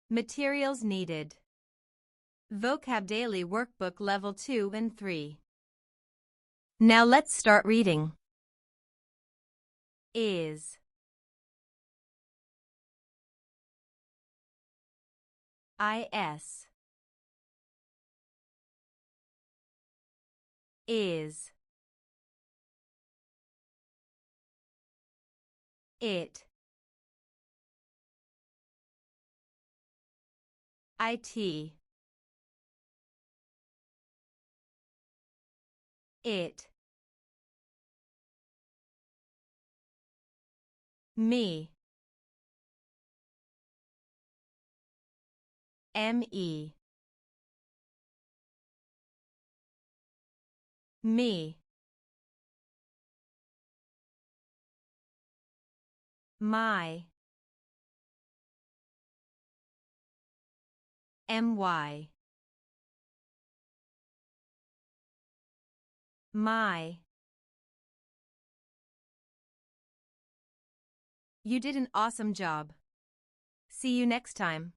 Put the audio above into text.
Materials needed. VocabDaily Workbook Level 2 and 3. Now let's start reading. Is. Is. Is. It. It. It. Me. Me. Me. My. My. My. You did an awesome job. See you next time.